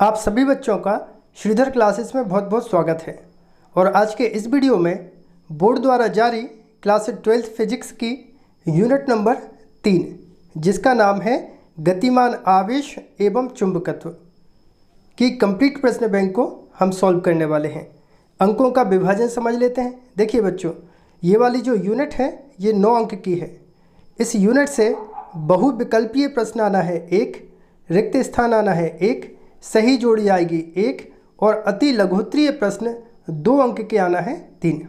आप सभी बच्चों का श्रीधर क्लासेस में बहुत बहुत स्वागत है। और आज के इस वीडियो में बोर्ड द्वारा जारी क्लास 12th फिजिक्स की यूनिट नंबर 3 जिसका नाम है गतिमान आवेश एवं चुंबकत्व की कंप्लीट प्रश्न बैंक को हम सॉल्व करने वाले हैं। अंकों का विभाजन समझ लेते हैं। देखिए बच्चों, ये वाली जो यूनिट है ये 9 अंक की है। इस यूनिट से बहुविकल्पीय प्रश्न आना है 1, रिक्त स्थान आना है 1, सही जोड़ी आएगी 1 और अति लघुत्तरीय प्रश्न 2 अंक के आना है 3।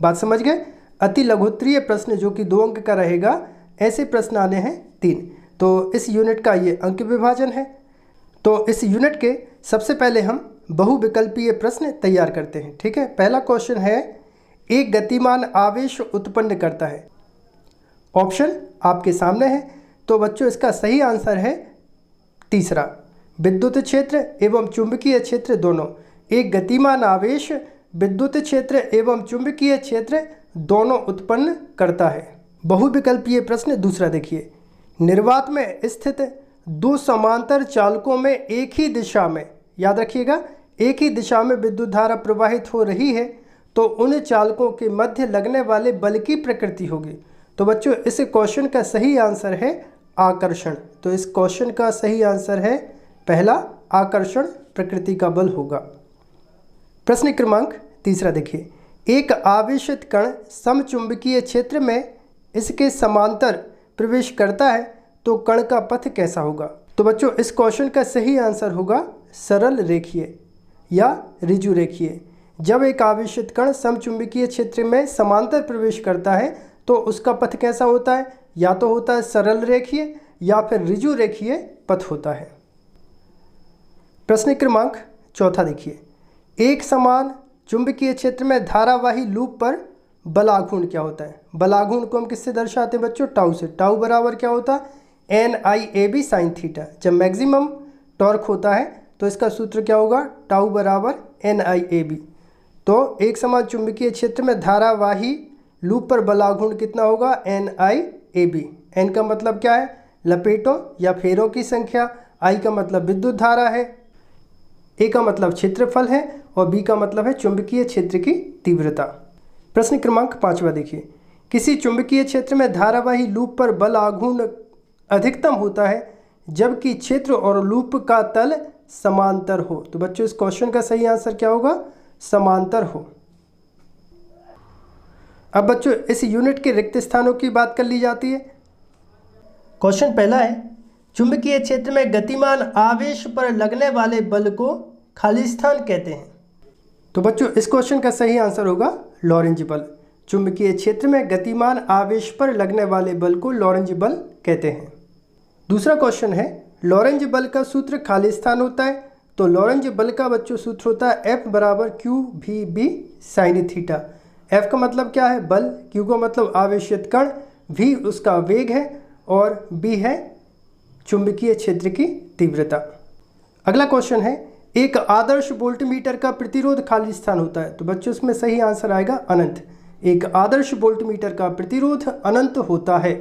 बात समझ गए? अति लघुत्तरीय प्रश्न जो कि 2 अंक का रहेगा, ऐसे प्रश्न आने हैं 3। तो इस यूनिट का ये अंक विभाजन है। तो इस यूनिट के सबसे पहले हम बहुविकल्पीय प्रश्न तैयार करते हैं। ठीक है, पहला क्वेश्चन है, एक गतिमान आवेश उत्पन्न करता है। ऑप्शन आपके सामने है। तो बच्चों इसका सही आंसर है तीसरा, विद्युत क्षेत्र एवं चुंबकीय क्षेत्र दोनों। एक गतिमान आवेश विद्युत क्षेत्र एवं चुंबकीय क्षेत्र दोनों उत्पन्न करता है। बहुविकल्पीय प्रश्न दूसरा देखिए, निर्वात में स्थित 2 समांतर चालकों में एक ही दिशा में, याद रखिएगा, एक ही दिशा में विद्युत धारा प्रवाहित हो रही है तो उन चालकों के मध्य लगने वाले बल की प्रकृति होगी। तो बच्चों इस क्वेश्चन का सही आंसर है आकर्षण। तो इस क्वेश्चन का सही आंसर है पहला, आकर्षण प्रकृति का बल होगा। प्रश्न क्रमांक तीसरा देखिए, एक आवेशित कण समचुंबकीय क्षेत्र में इसके समांतर प्रवेश करता है तो कण का पथ कैसा होगा? तो बच्चों इस क्वेश्चन का सही आंसर होगा सरल रेखीय या ऋजु रेखीय। जब एक आवेशित कण समचुंबकीय क्षेत्र में समांतर प्रवेश करता है तो उसका पथ कैसा होता है? या तो होता है सरल रेखीय या फिर ऋजु रेखीय पथ होता है। प्रश्न क्रमांक चौथा देखिए, एक समान चुंबकीय क्षेत्र में धारावाही लूप पर बलाघूर्ण क्या होता है? बलाघूर्ण को हम किससे दर्शाते हैं बच्चों? टाउ से। टाउ बराबर क्या होता है? NIAB sin theta. जब मैक्सिमम टॉर्क होता है तो इसका सूत्र क्या होगा? टाउ बराबर NIAB। तो एक समान चुंबकीय क्षेत्र में धारावाही लूप पर बलाघूर्ण कितना होगा? NIAB। N का मतलब क्या है? लपेटों या फेरों की संख्या, I का मतलब विद्युत धारा है, A का मतलब क्षेत्रफल है और B का मतलब है चुंबकीय क्षेत्र की तीव्रता। प्रश्न क्रमांक 5वां देखिए, किसी चुंबकीय क्षेत्र में धारावाही लूप पर बल आघूर्ण अधिकतम होता है जबकि क्षेत्र और लूप का तल समांतर हो। तो बच्चों इस क्वेश्चन का सही आंसर क्या होगा? समांतर हो। अब बच्चों इस यूनिट के रिक्त स्थानों की बात कर ली जाती है। क्वेश्चन पहला है, चुंबकीय क्षेत्र में गतिमान आवेश पर लगने वाले बल को खाली स्थान कहते हैं। तो बच्चों इस क्वेश्चन का सही आंसर होगा लॉरेंज बल। चुंबकीय क्षेत्र में गतिमान आवेश पर लगने वाले बल को लॉरेंज बल कहते हैं। दूसरा क्वेश्चन है, लॉरेंज बल का सूत्र खाली स्थान होता है। तो लॉरेंज बल का बच्चों सूत्र होता है F बराबर QVB sin थीटा। F का मतलब क्या है? बल, Q का मतलब आवेशित कण, V उसका वेग है और B है चुंबकीय क्षेत्र की तीव्रता। अगला क्वेश्चन है, एक आदर्श वोल्टमीटर का प्रतिरोध खाली स्थान होता है। तो बच्चों इसमें सही आंसर आएगा अनंत। एक आदर्श वोल्टमीटर का प्रतिरोध अनंत होता है।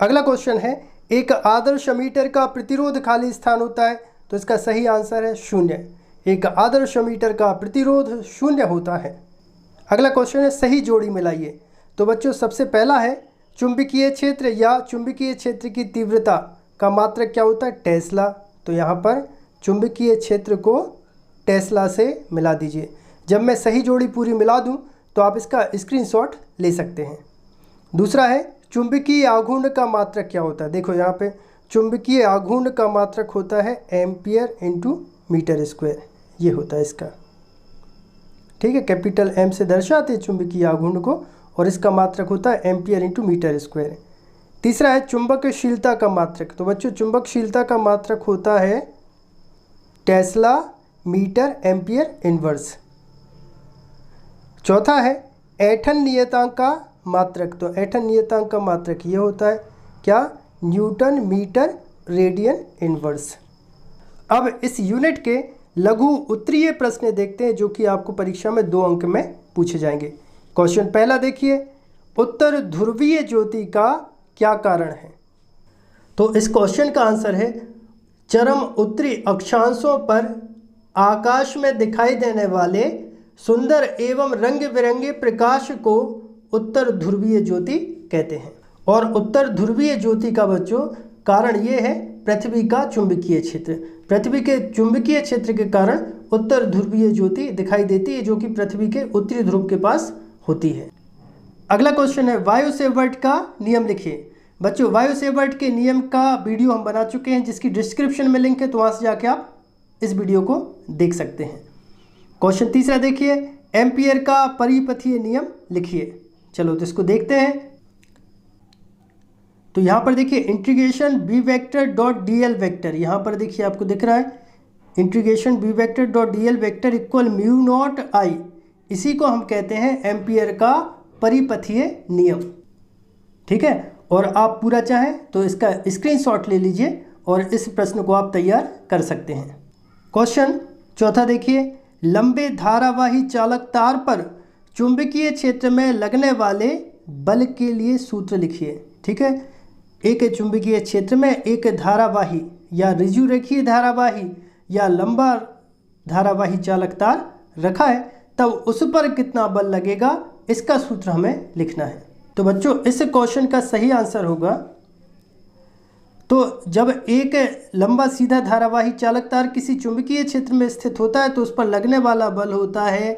अगला क्वेश्चन है, एक आदर्श मीटर का प्रतिरोध खाली स्थान होता है। तो इसका सही आंसर है 0। एक आदर्श मीटर का प्रतिरोध 0 होता है। अगला क्वेश्चन है, सही जोड़ी मिलाइए। तो बच्चों सबसे पहला है, चुंबकीय क्षेत्र या चुंबकीय क्षेत्र की तीव्रता का मात्रक क्या होता है? टेस्ला। तो यहाँ पर चुंबकीय क्षेत्र को टेस्ला से मिला दीजिए। जब मैं सही जोड़ी पूरी मिला दूँ तो आप इसका स्क्रीनशॉट ले सकते हैं। दूसरा है, चुंबकीय आघूर्ण का मात्रक क्या होता है? देखो यहाँ पे चुंबकीय आघूर्ण का मात्रक होता है एम्पियर इंटू मीटर स्क्वायर। ये होता है इसका, ठीक है, कैपिटल M से दर्शाते हैं चुंबकीय आघूर्ण को और इसका मात्रक होता है एम्पियर इंटू मीटर स्क्वायर। तीसरा है, चुंबकशीलता का मात्रक। तो बच्चों चुंबकशीलता का मात्रक होता है टेस्ला मीटर एम्पियर इनवर्स। चौथा है, ऐंठन नियतांक का मात्रक। तो ऐंठन नियतांक का मात्रक ये होता है क्या? Newton metre radian inverse. अब इस यूनिट के लघु उत्तरीय प्रश्न देखते हैं जो कि आपको परीक्षा में 2 अंक में पूछे जाएंगे। क्वेश्चन पहला देखिए, उत्तर ध्रुवीय ज्योति का क्या कारण है? तो इस क्वेश्चन का आंसर है चरम उत्तरी अक्षांशों पर आकाश में दिखाई देने वाले सुंदर एवं रंग बिरंगे प्रकाश को उत्तर ध्रुवीय ज्योति कहते हैं। और उत्तर ध्रुवीय ज्योति का बच्चों कारण ये है पृथ्वी का चुंबकीय क्षेत्र। पृथ्वी के चुंबकीय क्षेत्र के कारण उत्तर ध्रुवीय ज्योति दिखाई देती है, जो कि पृथ्वी के उत्तरी ध्रुव के पास होती है। अगला क्वेश्चन है वायु सेवर्ट का नियम लिखिए। बच्चों वायु सेवर्ट के नियम का वीडियो हम बना चुके हैं, जिसकी डिस्क्रिप्शन में लिंक है, तो वहाँ से जाके आप इस वीडियो को देख सकते हैं। क्वेश्चन तीसरा देखिए, एम्पियर का परिपथीय नियम लिखिए। चलो तो इसको देखते हैं। तो यहाँ पर देखिए integration B vector dot D L vector, यहाँ पर देखिए आपको दिख रहा है integration B vector dot D L vector equal mu naught I, इसी को हम कहते हैं एम्पियर का परिपथीय नियम। ठीक है, और आप पूरा चाहें तो इसका स्क्रीनशॉट ले लीजिए और इस प्रश्न को आप तैयार कर सकते हैं। क्वेश्चन चौथा देखिए, लंबे धारावाही चालक तार पर चुंबकीय क्षेत्र में लगने वाले बल के लिए सूत्र लिखिए। ठीक है, एक चुंबकीय क्षेत्र में एक धारावाही या ऋजुरेखीय धारावाही या लंबा धारावाही चालक तार रखा है, तब उस पर कितना बल लगेगा, इसका सूत्र हमें लिखना है। तो बच्चों इस क्वेश्चन का सही आंसर होगा, तो जब एक लंबा सीधा धारावाही चालक तार किसी चुंबकीय क्षेत्र में स्थित होता है तो उस पर लगने वाला बल होता है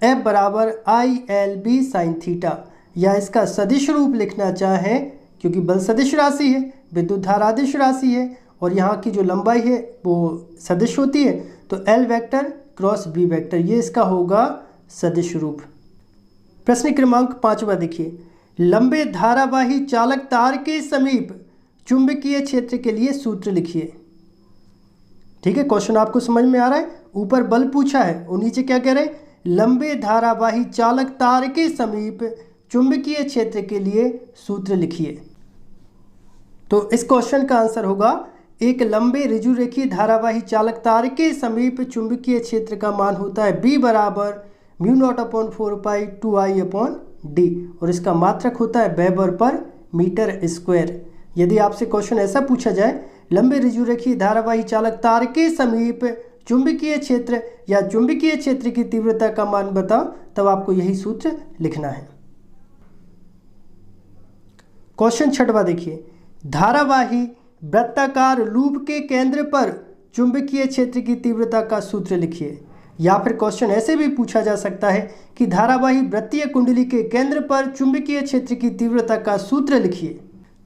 F बराबर ILB साइन थीटा, या इसका सदिश रूप लिखना चाहें क्योंकि बल सदिश राशि है, विद्युत धारा अदिश राशि है और यहाँ की जो लंबाई है वो सदिश होती है, तो L vector cross B vector, ये इसका होगा सदिश रूप। प्रश्न क्रमांक 5वां देखिए, लंबे धारावाही चालक तार के समीप चुंबकीय क्षेत्र के लिए सूत्र लिखिए। ठीक है, क्वेश्चन आपको समझ में आ रहा है। ऊपर बल पूछा है और नीचे क्या कह रहे हैं, लंबे धारावाही चालक तार के समीप चुंबकीय क्षेत्र के लिए सूत्र लिखिए। तो इस क्वेश्चन का आंसर होगा, एक लंबे ऋजुरेखीय धारावाही चालक तार के समीप चुंबकीय क्षेत्र का मान होता है B बराबर म्यू नॉट अपॉन 4 पाई 2I अपॉन डी, और इसका मात्रक होता है वेबर पर मीटर स्क्वायर। यदि आपसे क्वेश्चन ऐसा पूछा जाए, लंबे ऋजुरेखीय धारावाही चालक तार के समीप चुंबकीय क्षेत्र या चुंबकीय क्षेत्र की तीव्रता का मान बताओ, तब आपको यही सूत्र लिखना है। क्वेश्चन 6वां देखिए, धारावाही वृत्ताकार लूप के केंद्र पर चुंबकीय क्षेत्र की तीव्रता का सूत्र लिखिए। या फिर क्वेश्चन ऐसे भी पूछा जा सकता है कि धारावाही वृत्तीय कुंडली के केंद्र पर चुंबकीय क्षेत्र की तीव्रता का सूत्र लिखिए।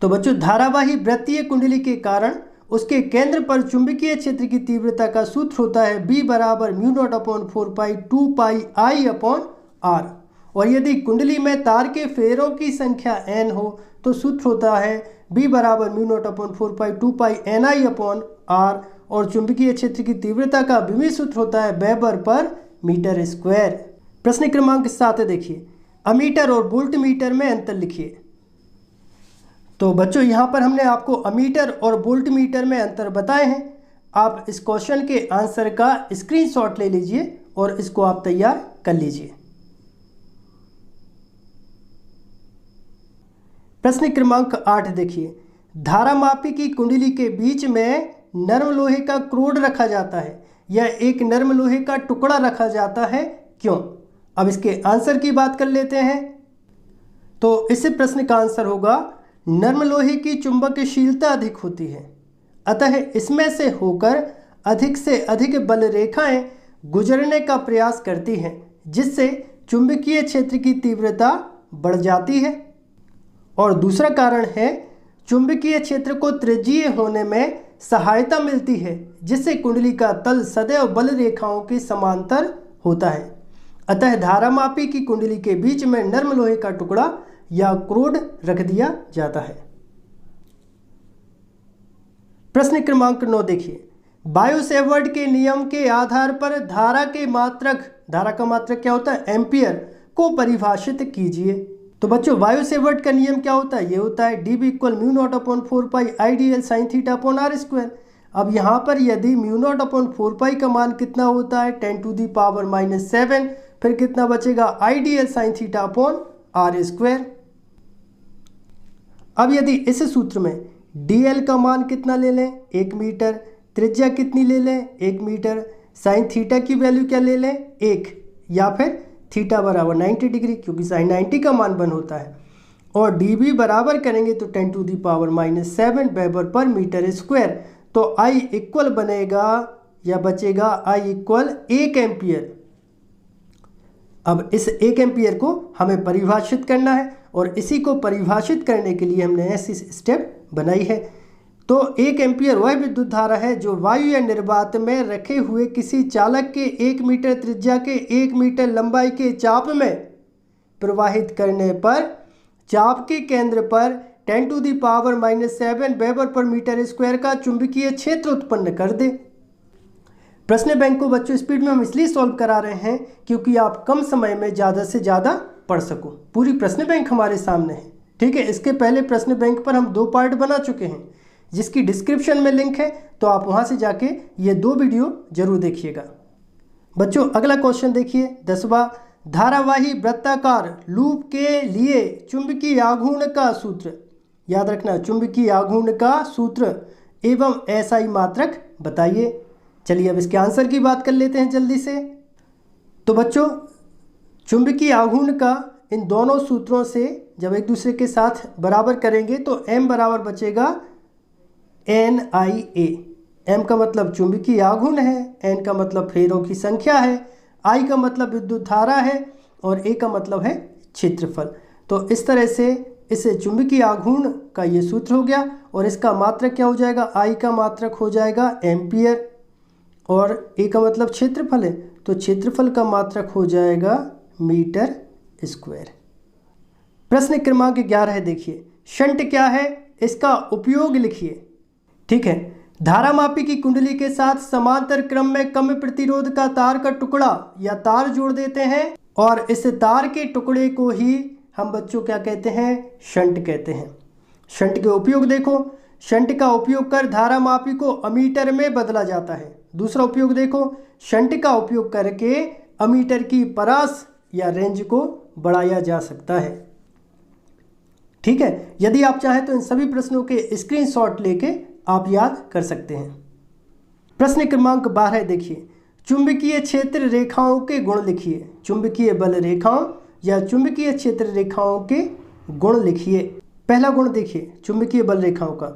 तो बच्चों धारावाही वृत्तीय कुंडली के कारण उसके केंद्र पर चुंबकीय क्षेत्र की तीव्रता का सूत्र होता है B बराबर mu naught upon 4 pi 2 pi I upon R, और यदि कुंडली में तार के फेरों की संख्या n हो तो सूत्र होता है B बराबर म्यू नॉट अपॉन 4 पाई 2 पाई NI अपॉन R, और चुंबकीय क्षेत्र की तीव्रता का विमीय सूत्र होता है वेबर पर मीटर स्क्वायर। प्रश्न क्रमांक 7 देखिए, अमीटर और वोल्ट मीटर में अंतर लिखिए। तो बच्चों यहाँ पर हमने आपको अमीटर और वोल्ट मीटर में अंतर बताए हैं। आप इस क्वेश्चन के आंसर का स्क्रीनशॉट ले लीजिए और इसको आप तैयार कर लीजिए। प्रश्न क्रमांक 8 देखिए, धारामापी की कुंडली के बीच में नरम लोहे का क्रोड रखा जाता है या एक नरम लोहे का टुकड़ा रखा जाता है, क्यों? अब इसके आंसर की बात कर लेते हैं। तो इस प्रश्न का आंसर होगा, नरम लोहे की चुंबकशीलता अधिक होती है, अतः इसमें से होकर अधिक से अधिक बल रेखाएं गुजरने का प्रयास करती हैं, जिससे चुंबकीय क्षेत्र की तीव्रता बढ़ जाती है। और दूसरा कारण है, चुंबकीय क्षेत्र को त्रिज्यीय होने में सहायता मिलती है, जिससे कुंडली का तल सदैव बल रेखाओं के समांतर होता है। अतः धारामापी की कुंडली के बीच में नरम लोहे का टुकड़ा या क्रोड रख दिया जाता है। प्रश्न क्रमांक 9 देखिए, बायो सेवर्ट के नियम के आधार पर धारा का मात्रक क्या होता है, एम्पियर, को परिभाषित कीजिए। तो बच्चों बायो सेवर्ट का नियम क्या होता है, ये होता है DB equal mu not upon 4 pi IDL sine theta upon R square. अब यहाँ पर यदि म्यू नॉट अपॉन 4 पाई का मान कितना होता है 10⁻⁻⁷, फिर कितना बचेगा IDL sine theta upon R square. अब यदि इस सूत्र में DL का मान कितना ले लें 1 मीटर, त्रिज्या कितनी ले लें, 1 मीटर। साइन थीटा की वैल्यू क्या ले लें, 1, या फिर थीटा बराबर 90 डिग्री, क्योंकि साइन 90 का मान 1 होता है। और dB बराबर करेंगे तो 10⁻⁻7 वेबर पर मीटर स्क्वायर। तो I इक्वल बनेगा या बचेगा I इक्वल 1 एम्पियर। अब इस 1 एम्पियर को हमें परिभाषित करना है और इसी को परिभाषित करने के लिए हमने ऐसी स्टेप बनाई है। तो 1 एम्पियर वह विद्युत धारा है जो वायु या निर्वात में रखे हुए किसी चालक के 1 मीटर त्रिज्या के 1 मीटर लंबाई के चाप में प्रवाहित करने पर चाप के केंद्र पर 10⁻⁻7 वेबर पर मीटर स्क्वायर का चुंबकीय क्षेत्र उत्पन्न कर दे। प्रश्न बैंक को बच्चों स्पीड में हम इसलिए सॉल्व करा रहे हैं क्योंकि आप कम समय में ज़्यादा से ज़्यादा पढ़ सको। पूरी प्रश्न बैंक हमारे सामने है, ठीक है। इसके पहले प्रश्न बैंक पर हम 2 पार्ट बना चुके हैं जिसकी डिस्क्रिप्शन में लिंक है, तो आप वहां से जाके ये 2 वीडियो जरूर देखिएगा। बच्चों अगला क्वेश्चन देखिए 10वां, धारावाही वृत्ताकार लूप के लिए चुंबकीय आघूर्ण का सूत्र। याद रखना, चुंबकीय आघूर्ण का सूत्र एवं SI मात्रक बताइए। चलिए अब इसके आंसर की बात कर लेते हैं जल्दी से। तो बच्चों चुंबकीय आघूर्ण का इन दोनों सूत्रों से जब एक दूसरे के साथ बराबर करेंगे तो M बराबर बचेगा NIA। M का मतलब चुंबकीय आघूर्ण है, N का मतलब फेरों की संख्या है, I का मतलब विद्युत धारा है और A का मतलब है क्षेत्रफल। तो इस तरह से इस चुंबकीय आघूर्ण का ये सूत्र हो गया और इसका मात्रक क्या हो जाएगा, I का मात्रक हो जाएगा एम्पियर और A का मतलब क्षेत्रफल है, तो क्षेत्रफल का मात्रक हो जाएगा मीटर स्क्वायर। प्रश्न क्रमांक 11 देखिए, शंट क्या है, इसका उपयोग लिखिए। ठीक है, धारामापी की कुंडली के साथ समांतर क्रम में कम प्रतिरोध का तार का टुकड़ा या तार जोड़ देते हैं और इस तार के टुकड़े को ही हम बच्चों क्या कहते हैं, शंट कहते हैं। शंट के उपयोग देखो, शंट का उपयोग कर धारामापी को अमीटर में बदला जाता है। दूसरा उपयोग देखो, शंट का उपयोग करके अमीटर की परास या रेंज को बढ़ाया जा सकता है। ठीक है, यदि आप चाहें तो इन सभी प्रश्नों के स्क्रीनशॉट लेके आप याद कर सकते हैं। प्रश्न क्रमांक 12 देखिए, चुंबकीय क्षेत्र रेखाओं के गुण लिखिए। चुंबकीय बल रेखाओं या चुंबकीय क्षेत्र रेखाओं के गुण लिखिए। पहला गुण देखिए चुंबकीय बल रेखाओं का,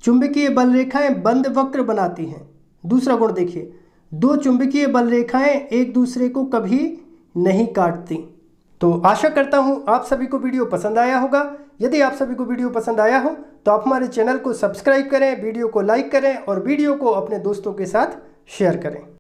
चुंबकीय बल रेखाएं बंद वक्र बनाती हैं। दूसरा गुण देखिए, 2 चुंबकीय बल रेखाएं एक दूसरे को कभी नहीं काटती। तो आशा करता हूं आप सभी को वीडियो पसंद आया होगा। यदि आप सभी को वीडियो पसंद आया हो तो आप हमारे चैनल को सब्सक्राइब करें, वीडियो को लाइक करें और वीडियो को अपने दोस्तों के साथ शेयर करें।